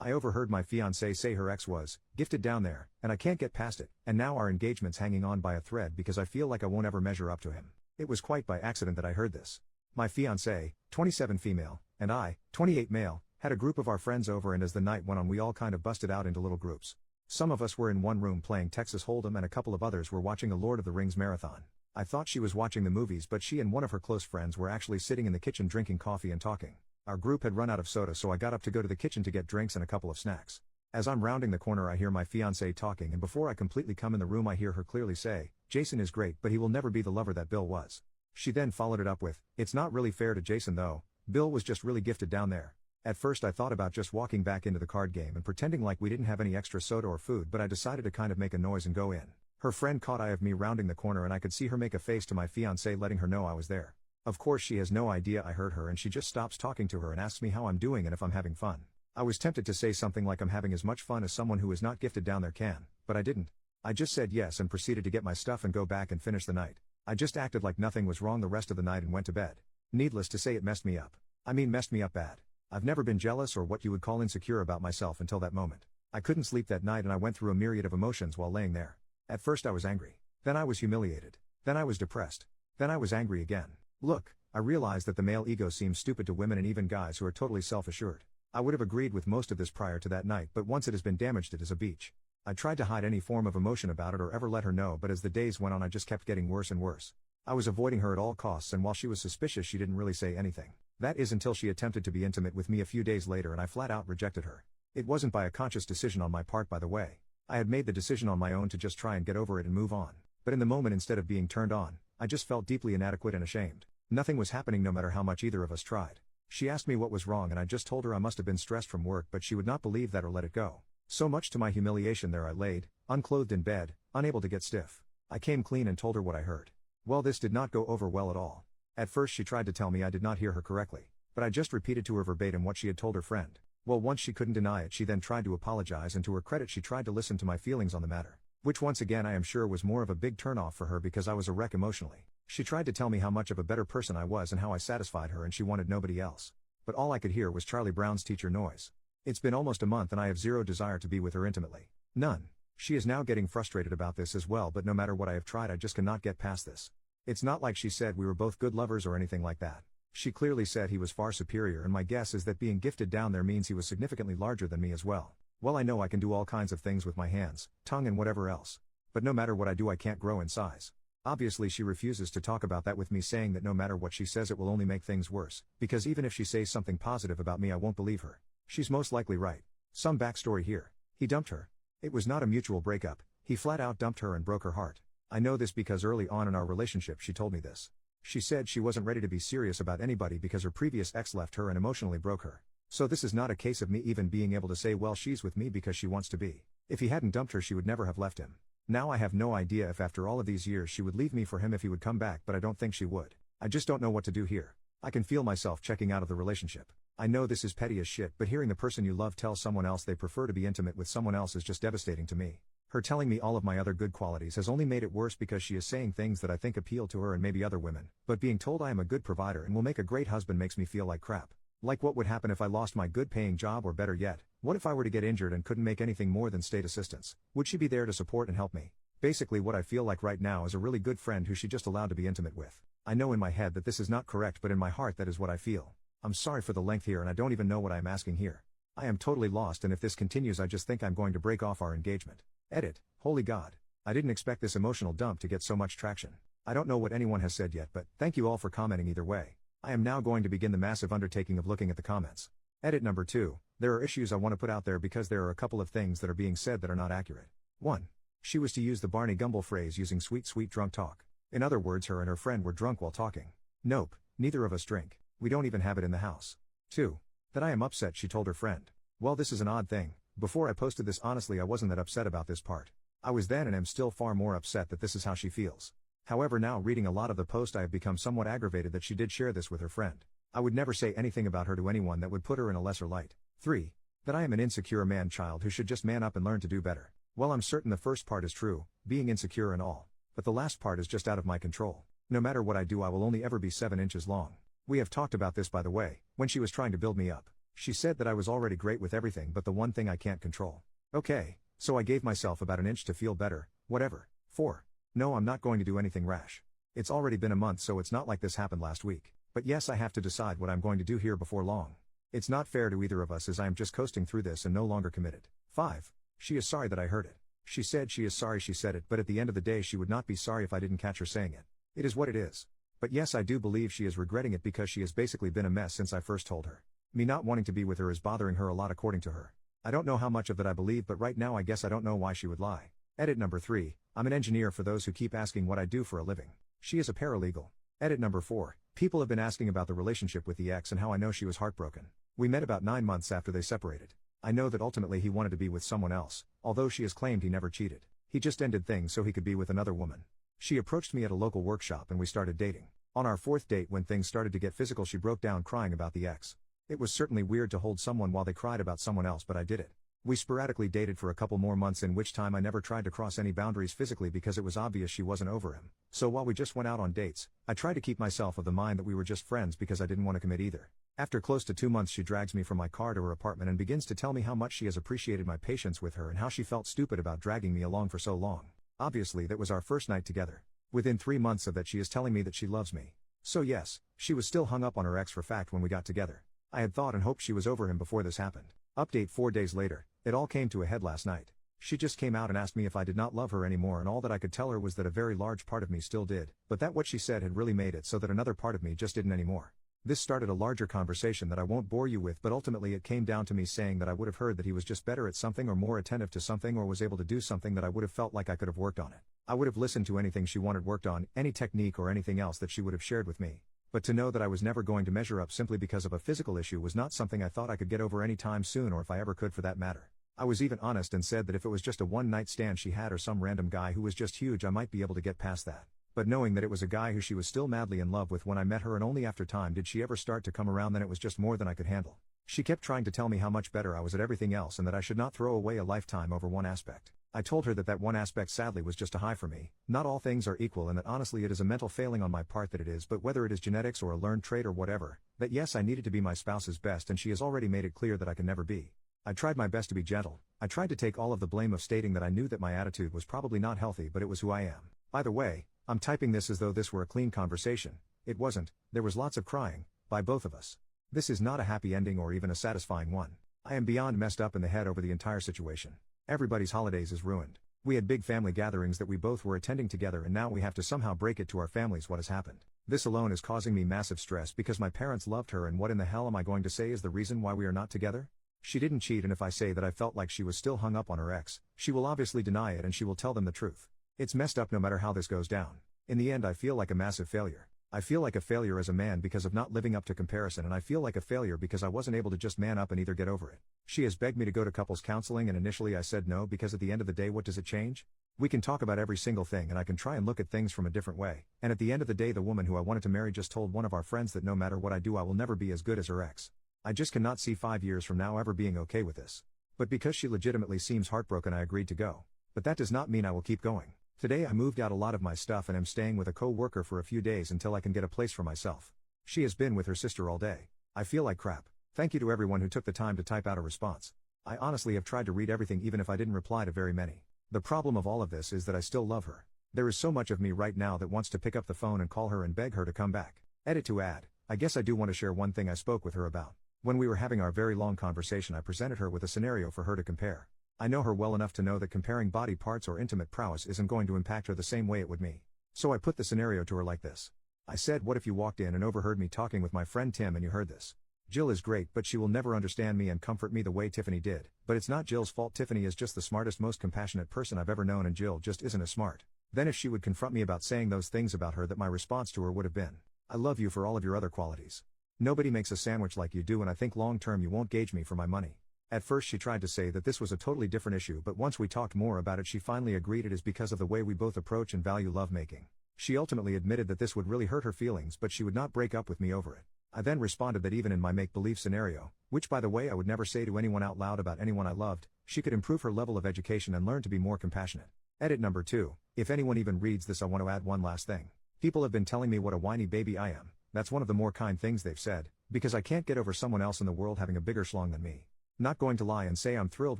I overheard my fiancée say her ex was gifted down there, and I can't get past it, and now our engagement's hanging on by a thread because I feel like I won't ever measure up to him. It was quite by accident that I heard this. My fiancée, 27 female, and I, 28 male, had a group of our friends over, and as the night went on we all kind of busted out into little groups. Some of us were in one room playing Texas Hold'em and a couple of others were watching a Lord of the Rings marathon. I thought she was watching the movies, but she and one of her close friends were actually sitting in the kitchen drinking coffee and talking. Our group had run out of soda, so I got up to go to the kitchen to get drinks and a couple of snacks. As I'm rounding the corner I hear my fiancée talking, and before I completely come in the room I hear her clearly say, "Jason is great, but he will never be the lover that Bill was." She then followed it up with, "It's not really fair to Jason though, Bill was just really gifted down there." At first I thought about just walking back into the card game and pretending like we didn't have any extra soda or food, but I decided to kind of make a noise and go in. Her friend caught eye of me rounding the corner and I could see her make a face to my fiancée letting her know I was there. Of course she has no idea I heard her, and she just stops talking to her and asks me how I'm doing and if I'm having fun. I was tempted to say something like I'm having as much fun as someone who is not gifted down there can, but I didn't. I just said yes and proceeded to get my stuff and go back and finish the night. I just acted like nothing was wrong the rest of the night and went to bed. Needless to say, it messed me up. Messed me up bad. I've never been jealous or what you would call insecure about myself until that moment. I couldn't sleep that night and I went through a myriad of emotions while laying there. At first I was angry. Then I was humiliated. Then I was depressed. Then I was angry again. Look, I realized that the male ego seems stupid to women and even guys who are totally self-assured. I would have agreed with most of this prior to that night, but once it has been damaged it is a beach. I tried to hide any form of emotion about it or ever let her know, but as the days went on I just kept getting worse and worse. I was avoiding her at all costs, and while she was suspicious she didn't really say anything. That is until she attempted to be intimate with me a few days later and I flat out rejected her. It wasn't by a conscious decision on my part, by the way. I had made the decision on my own to just try and get over it and move on. But in the moment, instead of being turned on, I just felt deeply inadequate and ashamed. Nothing was happening no matter how much either of us tried. She asked me what was wrong and I just told her I must have been stressed from work, but she would not believe that or let it go. So much to my humiliation, there I laid, unclothed in bed, unable to get stiff. I came clean and told her what I heard. Well, this did not go over well at all. At first she tried to tell me I did not hear her correctly, but I just repeated to her verbatim what she had told her friend. Well, once she couldn't deny it, she then tried to apologize, and to her credit she tried to listen to my feelings on the matter, which once again I am sure was more of a big turnoff for her because I was a wreck emotionally. She tried to tell me how much of a better person I was and how I satisfied her and she wanted nobody else. But all I could hear was Charlie Brown's teacher noise. It's been almost a month and I have zero desire to be with her intimately. None. She is now getting frustrated about this as well, but no matter what I have tried I just cannot get past this. It's not like she said we were both good lovers or anything like that. She clearly said he was far superior, and my guess is that being gifted down there means he was significantly larger than me as well. Well, I know I can do all kinds of things with my hands, tongue and whatever else. But no matter what I do I can't grow in size. Obviously she refuses to talk about that with me, saying that no matter what she says it will only make things worse, because even if she says something positive about me I won't believe her. She's most likely right. Some backstory here. He dumped her. It was not a mutual breakup, he flat out dumped her and broke her heart. I know this because early on in our relationship she told me this. She said she wasn't ready to be serious about anybody because her previous ex left her and emotionally broke her. So this is not a case of me even being able to say, well, she's with me because she wants to be. If he hadn't dumped her she would never have left him. Now I have no idea if after all of these years she would leave me for him if he would come back, but I don't think she would. I just don't know what to do here. I can feel myself checking out of the relationship. I know this is petty as shit, but hearing the person you love tell someone else they prefer to be intimate with someone else is just devastating to me. Her telling me all of my other good qualities has only made it worse because she is saying things that I think appeal to her and maybe other women, but being told I am a good provider and will make a great husband makes me feel like crap. Like what would happen if I lost my good paying job, or better yet, what if I were to get injured and couldn't make anything more than state assistance? Would she be there to support and help me? Basically what I feel like right now is a really good friend who she just allowed to be intimate with. I know in my head that this is not correct, but in my heart that is what I feel. I'm sorry for the length here and I don't even know what I am asking here. I am totally lost, and if this continues I just think I'm going to break off our engagement. Edit. Holy God. I didn't expect this emotional dump to get so much traction. I don't know what anyone has said yet, but thank you all for commenting either way. I am now going to begin the massive undertaking of looking at the comments. Edit number 2. There are issues I want to put out there because there are a couple of things that are being said that are not accurate. 1. She was to use the Barney Gumble phrase using sweet drunk talk. In other words, her and her friend were drunk while talking. Nope, neither of us drink. We don't even have it in the house. 2. That I am upset she told her friend. Well, this is an odd thing. Before I posted this, honestly I wasn't that upset about this part. I was then and am still far more upset that this is how she feels. However, now reading a lot of the post I have become somewhat aggravated that she did share this with her friend. I would never say anything about her to anyone that would put her in a lesser light. 3. That I am an insecure man-child who should just man up and learn to do better. Well, I'm certain the first part is true, being insecure and all. But the last part is just out of my control. No matter what I do I will only ever be 7 inches long. We have talked about this, by the way, when she was trying to build me up. She said that I was already great with everything but the one thing I can't control. Okay, so I gave myself about an inch to feel better, whatever. 4. No, I'm not going to do anything rash. It's already been a month, so it's not like this happened last week. But yes, I have to decide what I'm going to do here before long. It's not fair to either of us, as I am just coasting through this and no longer committed. 5. She is sorry that I heard it. She said she is sorry she said it, but at the end of the day she would not be sorry if I didn't catch her saying it. It is what it is. But yes, I do believe she is regretting it because she has basically been a mess since I first told her. Me not wanting to be with her is bothering her a lot according to her. I don't know how much of that I believe, but right now I guess I don't know why she would lie. Edit number 3, I'm an engineer for those who keep asking what I do for a living. She is a paralegal. Edit number 4, people have been asking about the relationship with the ex and how I know she was heartbroken. We met about 9 months after they separated. I know that ultimately he wanted to be with someone else, although she has claimed he never cheated. He just ended things so he could be with another woman. She approached me at a local workshop and we started dating. On our 4th date, when things started to get physical, she broke down crying about the ex. It was certainly weird to hold someone while they cried about someone else, but I did it. We sporadically dated for a couple more months, in which time I never tried to cross any boundaries physically because it was obvious she wasn't over him. So while we just went out on dates, I tried to keep myself of the mind that we were just friends because I didn't want to commit either. After close to 2 months, she drags me from my car to her apartment and begins to tell me how much she has appreciated my patience with her and how she felt stupid about dragging me along for so long. Obviously that was our first night together. Within 3 months of that, she is telling me that she loves me. So yes, she was still hung up on her ex for fact when we got together. I had thought and hoped she was over him before this happened. Update 4 days later, it all came to a head last night. She just came out and asked me if I did not love her anymore, and all that I could tell her was that a very large part of me still did, but that what she said had really made it so that another part of me just didn't anymore. This started a larger conversation that I won't bore you with, but ultimately it came down to me saying that I would have heard that he was just better at something or more attentive to something or was able to do something that I would have felt like I could have worked on it. I would have listened to anything she wanted worked on, any technique or anything else that she would have shared with me. But to know that I was never going to measure up simply because of a physical issue was not something I thought I could get over any time soon, or if I ever could for that matter. I was even honest and said that if it was just a one-night stand she had or some random guy who was just huge, I might be able to get past that. But knowing that it was a guy who she was still madly in love with when I met her, and only after time did she ever start to come around, then it was just more than I could handle. She kept trying to tell me how much better I was at everything else and that I should not throw away a lifetime over one aspect. I told her that that one aspect sadly was just a high for me. Not all things are equal, and that honestly it is a mental failing on my part that it is, but whether it is genetics or a learned trait or whatever, that yes, I needed to be my spouse's best, and she has already made it clear that I can never be. I tried my best to be gentle. I tried to take all of the blame of stating that I knew that my attitude was probably not healthy, but it was who I am. By the way, I'm typing this as though this were a clean conversation. It wasn't. There was lots of crying, by both of us. This is not a happy ending or even a satisfying one. I am beyond messed up in the head over the entire situation. Everybody's holidays is ruined. We had big family gatherings that we both were attending together, and now we have to somehow break it to our families what has happened. This alone is causing me massive stress because my parents loved her, and what in the hell am I going to say is the reason why we are not together? She didn't cheat, and if I say that I felt like she was still hung up on her ex, she will obviously deny it and she will tell them the truth. It's messed up no matter how this goes down. In the end I feel like a massive failure. I feel like a failure as a man because of not living up to comparison, and I feel like a failure because I wasn't able to just man up and either get over it. She has begged me to go to couples counseling, and initially I said no because at the end of the day what does it change? We can talk about every single thing and I can try and look at things from a different way, and at the end of the day the woman who I wanted to marry just told one of our friends that no matter what I do I will never be as good as her ex. I just cannot see 5 years from now ever being okay with this. But because she legitimately seems heartbroken I agreed to go. But that does not mean I will keep going. Today I moved out a lot of my stuff and am staying with a co-worker for a few days until I can get a place for myself. She has been with her sister all day. I feel like crap. Thank you to everyone who took the time to type out a response. I honestly have tried to read everything even if I didn't reply to very many. The problem of all of this is that I still love her. There is so much of me right now that wants to pick up the phone and call her and beg her to come back. Edit to add, I guess I do want to share one thing I spoke with her about. When we were having our very long conversation I presented her with a scenario for her to compare. I know her well enough to know that comparing body parts or intimate prowess isn't going to impact her the same way it would me. So I put the scenario to her like this. I said, what if you walked in and overheard me talking with my friend Tim and you heard this? Jill is great, but she will never understand me and comfort me the way Tiffany did. But it's not Jill's fault. Tiffany is just the smartest, most compassionate person I've ever known, and Jill just isn't as smart. Then if she would confront me about saying those things about her, that my response to her would have been, I love you for all of your other qualities. Nobody makes a sandwich like you do, and I think long term you won't gauge me for my money. At first she tried to say that this was a totally different issue, but once we talked more about it she finally agreed it is because of the way we both approach and value lovemaking. She ultimately admitted that this would really hurt her feelings, but she would not break up with me over it. I then responded that even in my make-believe scenario, which by the way I would never say to anyone out loud about anyone I loved, she could improve her level of education and learn to be more compassionate. Edit number 2, if anyone even reads this I want to add one last thing. People have been telling me what a whiny baby I am. That's one of the more kind things they've said. Because I can't get over someone else in the world having a bigger schlong than me. Not going to lie and say I'm thrilled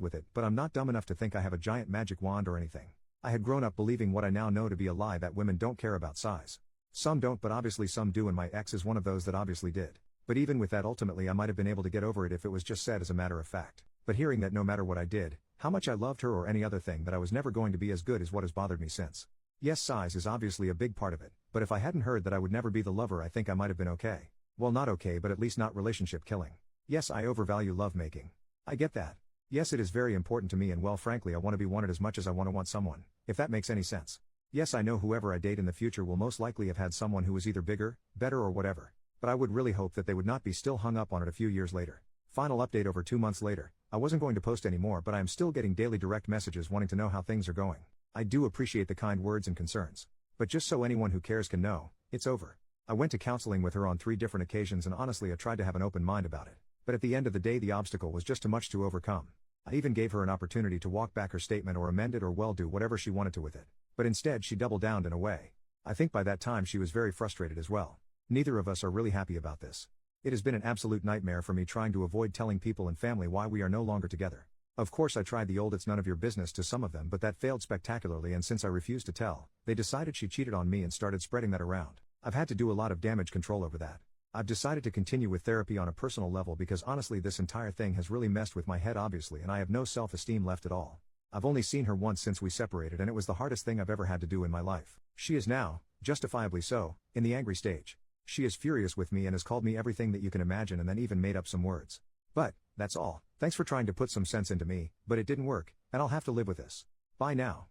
with it, but I'm not dumb enough to think I have a giant magic wand or anything. I had grown up believing what I now know to be a lie, that women don't care about size. Some don't, but obviously some do, and my ex is one of those that obviously did. But even with that, ultimately I might have been able to get over it if it was just said as a matter of fact. But hearing that no matter what I did, how much I loved her or any other thing, that I was never going to be as good, is what has bothered me since. Yes, size is obviously a big part of it, but if I hadn't heard that I would never be the lover, I think I might have been okay. Well, not okay, but at least not relationship killing. Yes, I overvalue lovemaking. I get that. Yes, it is very important to me, and well, frankly, I want to be wanted as much as I want someone, if that makes any sense. Yes, I know whoever I date in the future will most likely have had someone who was either bigger, better, or whatever, but I would really hope that they would not be still hung up on it a few years later. Final update over 2 months later. I wasn't going to post anymore, but I am still getting daily direct messages wanting to know how things are going. I do appreciate the kind words and concerns. But just so anyone who cares can know, it's over. I went to counseling with her on 3 different occasions, and honestly I tried to have an open mind about it. But at the end of the day, the obstacle was just too much to overcome. I even gave her an opportunity to walk back her statement or amend it or well, do whatever she wanted to with it. But instead she doubled down in a way. I think by that time she was very frustrated as well. Neither of us are really happy about this. It has been an absolute nightmare for me trying to avoid telling people and family why we are no longer together. Of course I tried the old "it's none of your business" to some of them, but that failed spectacularly, and since I refused to tell, they decided she cheated on me and started spreading that around. I've had to do a lot of damage control over that. I've decided to continue with therapy on a personal level because honestly this entire thing has really messed with my head obviously, and I have no self-esteem left at all. I've only seen her once since we separated, and it was the hardest thing I've ever had to do in my life. She is now, justifiably so, in the angry stage. She is furious with me and has called me everything that you can imagine, and then even made up some words. But, that's all. Thanks for trying to put some sense into me, but it didn't work, and I'll have to live with this. Bye now.